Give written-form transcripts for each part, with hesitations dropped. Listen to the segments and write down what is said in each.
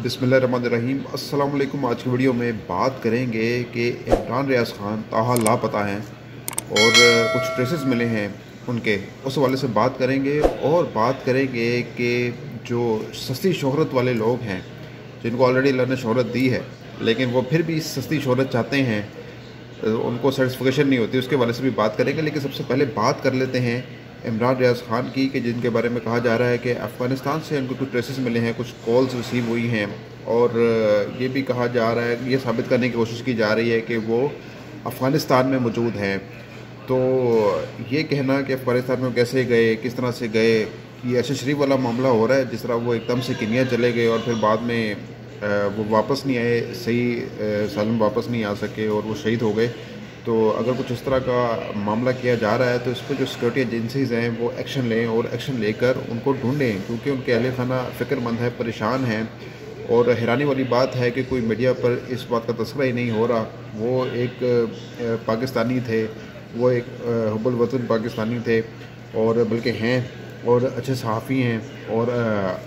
बिस्मिल्लाहिर्रहमानिर्रहीम। अस्सलाम वालेकुम। आज की वीडियो में बात करेंगे कि इमरान रियाज खान ताहाल लापता हैं और कुछ ट्रेसेस मिले हैं उनके, उस हवाले से बात करेंगे। और बात करेंगे कि जो सस्ती शोहरत वाले लोग हैं, जिनको ऑलरेडी अल्लाह ने शोहरत दी है लेकिन वो फिर भी सस्ती शोहरत चाहते हैं, उनको सेटिस्फिकेशन नहीं होती, उसके बारे से भी बात करेंगे। लेकिन सबसे पहले बात कर लेते हैं इमरान रियाज खान की, कि जिनके बारे में कहा जा रहा है कि अफ़गानिस्तान से उनको कुछ ट्रेसेस मिले हैं, कुछ कॉल्स रिसीव हुई हैं और ये भी कहा जा रहा है, ये साबित करने की कोशिश की जा रही है कि वो अफ़गानिस्तान में मौजूद हैं। तो ये कहना कि अफ़गानिस्तान में कैसे गए, किस तरह से गए, ये अरशद शरीफ वाला मामला हो रहा है, जिस तरह वो एकदम से किनिया चले गए और फिर बाद में वो वापस नहीं आए, सही सालम वापस नहीं आ सके और वो शहीद हो गए। तो अगर कुछ इस तरह का मामला किया जा रहा है तो इस पर जो सिक्योरिटी एजेंसीज़ हैं वो एक्शन लें और एक्शन लेकर उनको ढूंढें, क्योंकि उनके अहल खाना फ़िक्रमंद है, परेशान हैं। और हैरानी वाली बात है कि कोई मीडिया पर इस बात का तस्करा ही नहीं हो रहा। वो एक पाकिस्तानी थे, वो एक हुब्बुल वतन पाकिस्तानी थे और बल्कि हैं और अच्छे सहाफ़ी हैं और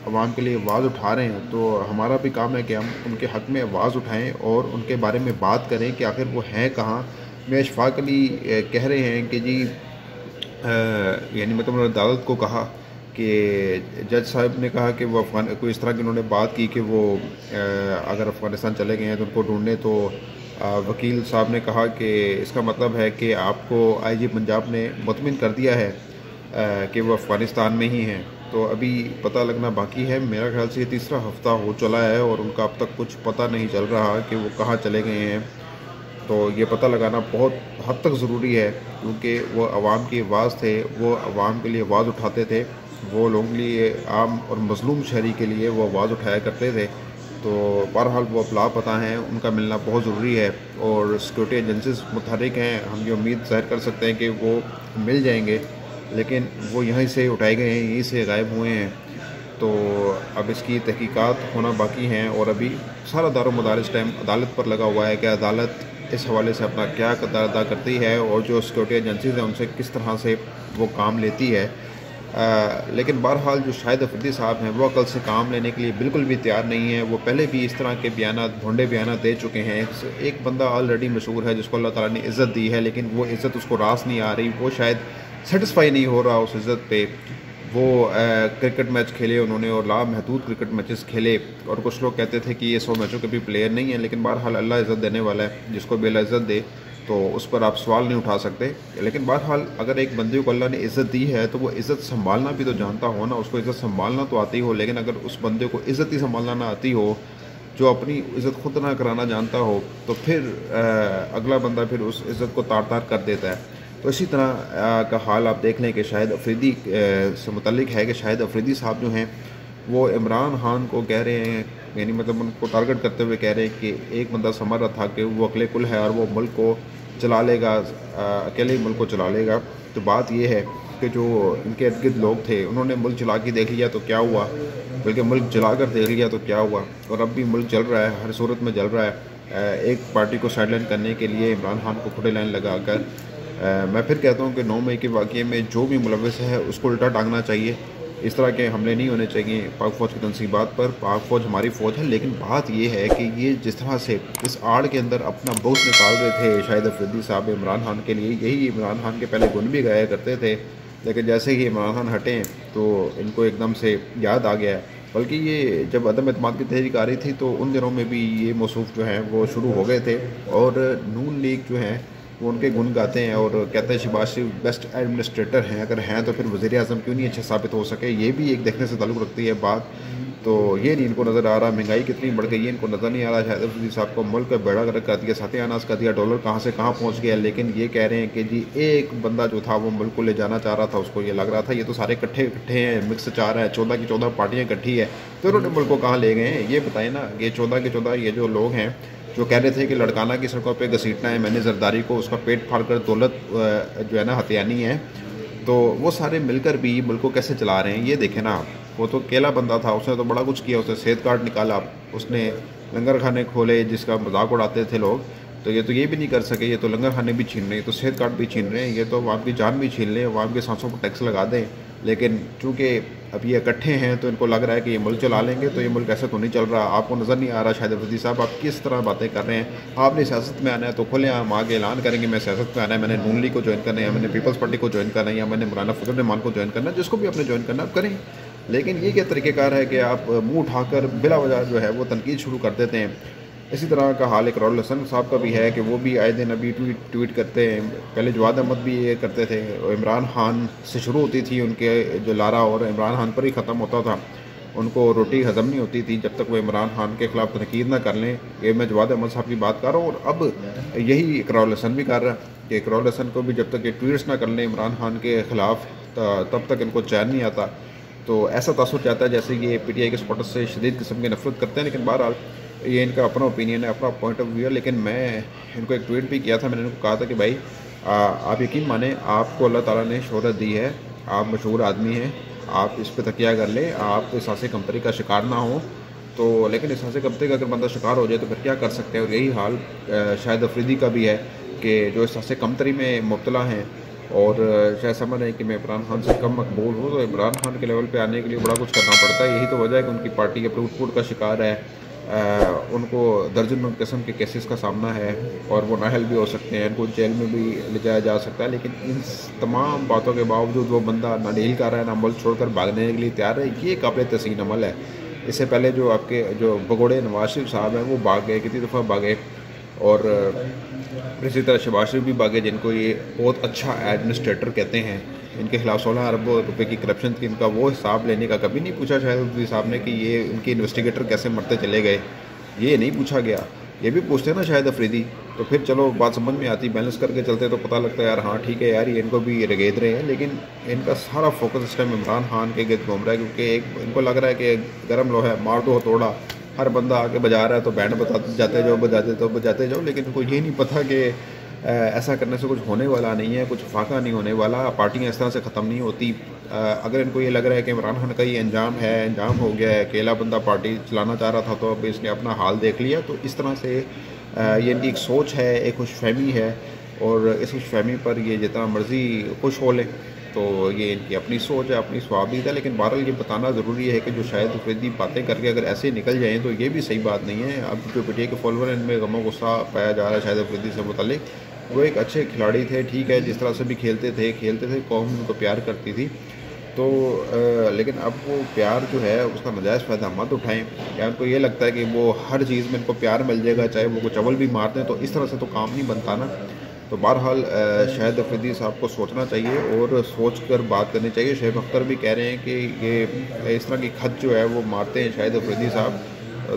आवाम के लिए आवाज़ उठा रहे हैं। तो हमारा भी काम है कि हम उनके हक़ में आवाज़ उठाएं और उनके बारे में बात करें कि आखिर वो हैं कहाँ। मैं अशफाक अली कह रहे हैं कि जी यानी मतलब अदालत को कहा कि जज साहब ने कहा कि वो अफ़गान कोई इस तरह की उन्होंने बात की कि वो अगर अफ़गानिस्तान चले गए हैं तो उनको ढूंढने। तो वकील साहब ने कहा कि इसका मतलब है कि आपको आईजी पंजाब ने मुतमिन कर दिया है कि वो अफ़गानिस्तान में ही हैं। तो अभी पता लगना बाकी है। मेरा ख्याल से ये तीसरा हफ़्ता हो चला है और उनका अब तक कुछ पता नहीं चल रहा कि वो कहाँ चले गए हैं। तो ये पता लगाना बहुत हद तक ज़रूरी है, क्योंकि वो आवाम की आवाज़ थे, वो आवाम के लिए आवाज़ उठाते थे, वो लोगों के लिए, आम और मज़लूम शहरी के लिए वो आवाज़ उठाया करते थे। तो बहरहाल वो अब लापता हैं, उनका मिलना बहुत ज़रूरी है और सिक्योरिटी एजेंसीज मुतहरिक हैं। हम ये उम्मीद ज़ाहिर कर सकते हैं कि वो मिल जाएंगे, लेकिन वो यहीं से उठाए गए हैं, यहीं से गायब हुए हैं। तो अब इसकी तहकीकात होना बाकी हैं और अभी सारा दारोमदार इस टाइम अदालत पर लगा हुआ है कि अदालत इस हवाले से अपना क्या किरदार अदा करती है और जो सिक्योरिटी एजेंसीज हैं उनसे किस तरह से वो काम लेती है। लेकिन बहरहाल जो शाहिद अफरीदी साहब हैं वो अकल से काम लेने के लिए बिल्कुल भी तैयार नहीं है। वो पहले भी इस तरह के बयानात, भोंडे बयानात दे चुके हैं। एक बंदा ऑलरेडी मशहूर है जिसको अल्लाह ताला ने इज़्ज़त दी है, लेकिन वो इज़्ज़त उसको रास नहीं आ रही, वो शायद सेटिस्फाई नहीं हो रहा उस इज़्ज़त पे। वो क्रिकेट मैच खेले उन्होंने और लामहदूद क्रिकेट मैचेस खेले और कुछ लोग कहते थे कि ये 100 मैचों के भी प्लेयर नहीं है। लेकिन बहरहाल अल्लाह इज़्ज़त देने वाला है, जिसको भी अल्लाह इज़्ज़त दे तो उस पर आप सवाल नहीं उठा सकते। लेकिन बहरहाल अगर एक बंदे को अल्लाह ने इज़्ज़त दी है तो वो इज़्ज़त संभालना भी तो जानता हो ना, उसको इज़्ज़त संभालना तो आती हो। लेकिन अगर उस बंदे को इज़्ज़त ही संभालना ना आती हो, जो अपनी इज़्ज़त खुद ना कराना जानता हो, तो फिर अगला बंदा फिर उस इज़्ज़त को तार तार कर देता है। तो इसी तरह का हाल आप देख लें कि शाहिद अफरीदी से मुतल्लिक है कि शाहिद अफरीदी साहब जो हैं वो इमरान खान को कह रहे हैं, यानी मतलब उनको टारगेट करते हुए कह रहे हैं कि एक बंदा समझ रहा था कि वो अकेले कुल है और वो मुल्क को चला लेगा, अकेले ही मुल्क को चला लेगा। तो बात ये है कि जो इनके इर्द गिर्द लोग थे उन्होंने मुल्क चला के देख लिया तो क्या हुआ, बल्कि मुल्क जला कर देख लिया तो क्या हुआ, और अब भी मुल्क जल रहा है, हर सूरत में जल रहा है। एक पार्टी को साइडलाइन करने के लिए इमरान खान को खुले लाइन लगा कर मैं फिर कहता हूँ कि 9 मई के वाक़ये में जो भी मुलव्वस है उसको उल्टा टांगना चाहिए। इस तरह के हमले नहीं होने चाहिए पाक फ़ौज की तनसीबात पर। पाक फ़ौज हमारी फ़ौज है, लेकिन बात यह है कि ये जिस तरह से इस आड़ के अंदर अपना बोझ निकाल रहे थे शाहिद अफरीदी साहब इमरान खान के लिए, यही इमरान खान के पहले गुण भी गाया करते थे, लेकिन जैसे ही इमरान खान हटें तो इनको एकदम से याद आ गया। बल्कि ये जब अदम एतमाद की तहरीक आ रही थी तो उन दिनों में भी ये मौसूफ जो हैं वो शुरू हो गए थे और नून लीग जो हैं वो उनके गुण गाते हैं और कहते हैं शहबाज शरीफ बेस्ट एडमिनिस्ट्रेटर हैं। अगर हैं तो फिर वज़ीर आज़म क्यों नहीं अच्छे साबित हो सके, ये भी एक देखने से ताल्लुक़ रखती है बात। तो ये नहीं इनको नज़र आ रहा, महंगाई कितनी बढ़ गई है इनको नज़र नहीं आ रहा। शाहिद अफरीदी साहब को मुल्क का बेड़ा गर्क कर दिया, सत्यानाश कर दिया, डॉलर कहाँ से कहाँ पहुँच गया। लेकिन ये कह रहे हैं कि जी एक बंदा जो था वो मुल्क को ले जाना चाह रहा था, उसको ये लग रहा था ये तो सारे इकट्ठे हैं, मिक्स चार है, 14 की 14 पार्टियाँ इकट्ठी है, तो उन्होंने मुल्क को कहाँ ले गए हैं ये बताएं ना। ये 14 के 14 ये जो लोग हैं जो कह रहे थे कि लड़काना की सड़कों पे घसीटना है, मैंने जरदारी को उसका पेट फाड़ कर दौलत जो है ना हथियानी है, तो वो सारे मिलकर भी मुल्क को कैसे चला रहे हैं ये देखें ना आप। वो तो अकेला बंदा था, उसने तो बड़ा कुछ किया, उसने सेहत कार्ड निकाला, उसने लंगर खाने खोले जिसका मजाक उड़ाते थे लोग। तो ये भी नहीं कर सके, ये तो लंगर खाने भी छीन रहे हैं, तो सेहत कार्ड भी छीन रहे हैं, ये तो अवाम की जान भी छीन रहे हैं, अवाम के सांसों पर टैक्स लगा दें। लेकिन चूँकि अब ये इकट्ठे हैं तो इनको लग रहा है कि ये मुल्क चला लेंगे, तो ये मुल्क ऐसे तो नहीं चल रहा। आपको नज़र नहीं आ रहा शाहिद अफरीदी साहब आप किस तरह बातें कर रहे हैं। आपने सियासत में आना है तो खुलेआम आगे ऐलान करेंगे मैं सियासत में आना है, मैंने नून लीग को ज्वाइन करना है, मैंने पीपल्स पार्टी को ज्वाइन करना है, या मैंने मौलाना फजल रहमान को ज्वाइन करना है, जिसको भी आपने ज्वाइन करना आप करें। लेकिन ये क्या तरीक़ेकार है कि आप मुँह उठाकर बिला वजह जो है वो तनकीद शुरू कर देते हैं। इसी तरह का हाल इकरारुल हसन साहब का भी है कि वो भी आए दिन अभी ट्वीट करते हैं। पहले जवाद अहमद भी ये करते थे, इमरान खान से शुरू होती थी उनके जो लारा, और इमरान खान पर ही ख़त्म होता था। उनको रोटी हज़म नहीं होती थी जब तक वो इमरान खान के ख़िलाफ़ तनकीद ना कर लें। ये मैं जवाद अहमद साहब की बात कर रहा हूँ, और अब यही इकरारुल हसन भी कर रहा है कि इकरारुल हसन को भी जब तक ये ट्वीट्स ना कर लें इमरान खान के ख़िलाफ़ तब तक इनको चैन नहीं आता। तो ऐसा तासुर चाहता है जैसे ये PTI के सपोर्टर्स से शदीद किस्म की नफरत करते हैं। लेकिन बहरहाल ये इनका अपना ओपिनियन है, अपना पॉइंट ऑफ व्यू है। लेकिन मैं इनको एक ट्वीट भी किया था, मैंने इनको कहा था कि भाई आप यकीन माने आपको अल्लाह ताला ने शोहरत दी है, आप मशहूर आदमी हैं, आप इस पर तकिया कर लें, आप एहसास कमतरी का शिकार ना हो। तो लेकिन एहसास कमतरी का अगर बंदा शिकार हो जाए तो फिर क्या कर सकते हैं। और यही हाल शाहिद अफरीदी का भी है कि जो एहसास कमतरी में मुब्तला हैं और शायद समझ रहे हैं कि मैं इमरान खान से कम मकबूल हूँ, तो इमरान खान के लेवल पे आने के लिए बड़ा कुछ करना पड़ता है। यही तो वजह है कि उनकी पार्टी के टूट-फूट का शिकार है। उनको दर्जनों किस्म के केसेस का सामना है और वो नाअहल भी हो सकते हैं, इनको जेल में भी ले जाया जा सकता है। लेकिन इन तमाम बातों के बावजूद वो बंदा ना डील कर रहा है, ना मुल्क छोड़कर भागने के लिए तैयार है। ये काबिल तहसीन अमल है। इससे पहले जो आपके जो भगोड़े नवाज शरीफ साहब हैं वो भाग गए, कितनी दफ़ा भागे, और इसी तरह शहबाज शरीफ भी भागे, जिनको ये बहुत अच्छा एडमिनिस्ट्रेटर कहते हैं। इनके खिलाफ 16 अरब रुपए की करप्शन थी, इनका वो हिसाब लेने का कभी नहीं पूछा शाहिद अफरीदी साहब ने कि ये उनके इन्वेस्टिगेटर कैसे मरते चले गए, ये नहीं पूछा गया। ये भी पूछते हैं ना शाहिद अफरीदी, तो फिर चलो बात समझ में आती, बैलेंस करके चलते तो पता लगता है यार हाँ ठीक है यार ये इनको भी रगेद रहे हैं। लेकिन इनका सारा फोकस इस टाइम इमरान खान के गिर्द घूम रहा है, क्योंकि एक इनको लग रहा है कि गर्म लोहा है, मार दो हथौड़ा, हर बंदा आके बजा रहा है तो बैंड बजाते जाते जाओ। लेकिन उनको ये नहीं पता कि ऐसा करने से कुछ होने वाला नहीं है, कुछ फाका नहीं होने वाला, पार्टियाँ इस तरह से ख़त्म नहीं होती। अगर इनको ये लग रहा है कि इमरान खान का ये अंजाम है, अंजाम हो गया है, अकेला बंदा पार्टी चलाना चाह रहा था तो अब इसने अपना हाल देख लिया, तो इस तरह से ये इनकी एक सोच है, एक खुशफहमी है, और इस खुशफहमी पर ये जितना मर्ज़ी खुश हो लें तो ये इनकी अपनी सोच है, अपनी स्वाबीद है। लेकिन बहरहाल ये बताना ज़रूरी है कि जो शायद अफरीदी बातें करके अगर ऐसे निकल जाएँ तो ये भी सही बात नहीं है। अब जो PTI के फॉलोअर हैं इनमें गमो गुस्सा पाया जा रहा है शायद अफरीदी से मुतालिक। वो एक अच्छे खिलाड़ी थे, ठीक है, जिस तरह से भी खेलते थे कौम उनको प्यार करती थी। तो लेकिन अब वो प्यार जो है उसका नाजायज़ फ़ायदा मत उठाएं। या उनको ये लगता है कि वो हर चीज़ में इनको प्यार मिल जाएगा, चाहे वो कुछ अव्वल भी मार दें, तो इस तरह से तो काम नहीं बनता ना। तो बहरहाल शाहिद अफरीदी साहब को सोचना चाहिए और सोच कर बात करनी चाहिए। शुएब अख्तर भी कह रहे हैं कि ये इस तरह की खत जो है वो मारते हैं शाहिद अफरीदी साहब।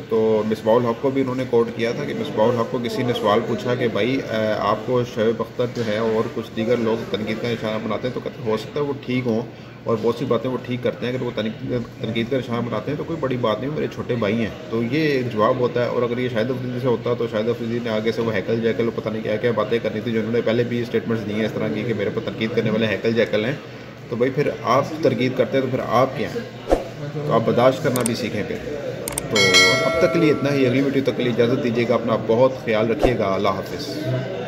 तो मिसबाहुल हक को भी उन्होंने कोट किया था कि मिसबाहुल हक को किसी ने सवाल पूछा कि भाई आपको शुएब अख्तर जो है और कुछ दीगर लोग तनकीद का निशाना बनाते हैं, तो हो सकता है वो ठीक हों और बहुत सी बातें वो ठीक करते हैं, अगर वो तनकीद का निशाना बनाते हैं तो कोई बड़ी बात नहीं, मेरे छोटे भाई हैं। तो ये एक जवाब होता है। और अगर ये शाहिद अफरीदी से होता तो शाहिद अफरीदी ने आगे से वो हैकल जैकल पता नहीं क्या क्या बातें करनी थी, जो उन्होंने पहले भी स्टेटमेंट्स दिए हैं इस तरह की कि मेरे पर तनकीद करने वाले हैकल जैकल हैं। तो भाई फिर आप तनकीद करते हैं तो फिर आप क्या हैं, तो आप बर्दाश्त करना भी सीखें फिर। तो अब तक के लिए इतना ही, अगली वीडियो तक के लिए इजाज़त दीजिएगा, अपना बहुत ख्याल रखिएगा, अल्लाह हाफ़िज़।